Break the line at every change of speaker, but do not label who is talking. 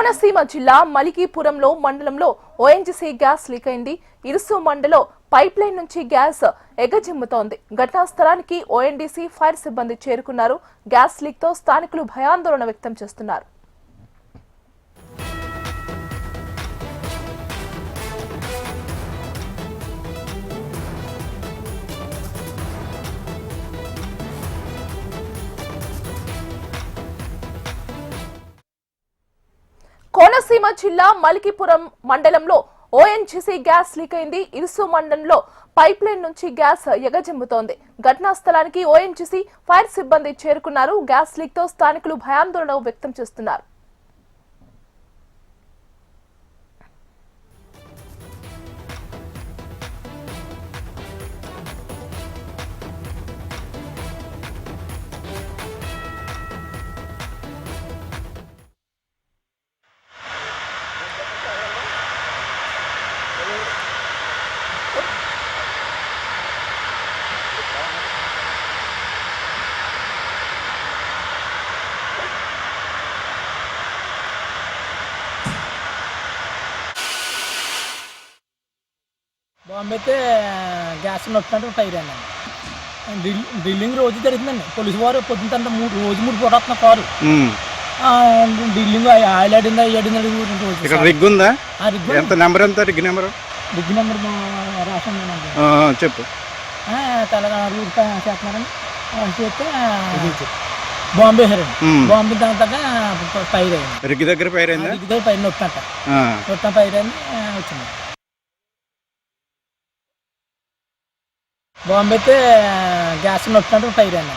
కోనసీమ జిల్లా మలికీపురంలో మండలంలో ONGC gas leak అయింది. ఇరుసు మండలో పైప్ లైన్ నుంచి గ్యాస్ ఎగజిమ్ముతోంది. ఘటనా స్థలానికి ఓఎన్డీసీ ఫైర్ సిబ్బంది చేరుకున్నారు. గ్యాస్ లీక్ తో స్థానికులు భయాందోళన వ్యక్తం చేస్తున్నారు. కోనసీమ జిల్లా మలికీపురం మండలంలో ఓఎన్జీసీ గ్యాస్ లీక్ అయింది. ఇరుసు మండలంలో పైప్ లైన్ నుంచి గ్యాస్ ఎగజిమ్ముతోంది. ఘటనా స్థలానికి ఓఎన్జీసీ ఫైర్ సిబ్బంది చేరుకున్నారు. గ్యాస్ లీక్ తో స్థానికులు భయాందోళన వ్యక్తం చేస్తున్నారు.
బాంబే అయితే గ్యాస్ నొక్కినట్టు ఫైర్ అయిందండి. డ్రిల్లింగ్ రోజు జరుగుతుందండి. పోలీసు వారు పొద్దుంత రోజు 3 పూట వస్తున్న కారు డ్రిల్లింగ్ ఆయిల్ ఆడిందా
రిగ్ ఉందా? ఎంత నెంబర్ ఎంత రిగ్ నెంబర్?
రిగ్ నెంబర్ రాసింది
చెప్పు.
తెలంగాణ రూట్ చేస్తున్నారని చేస్తే బాంబే వేసారండి. బాంబే దాకా ఫైర్ అయింది.
రిగ్ దగ్గర ఫైర్ అయింది.
రిగ్ దగ్గర ఫైర్ నొక్కినట్ట ఫైర్ అయింది. వచ్చింది. బాంబే అయితే గ్యాస్ నొక్కినట్టు ఫైర్ అయింది.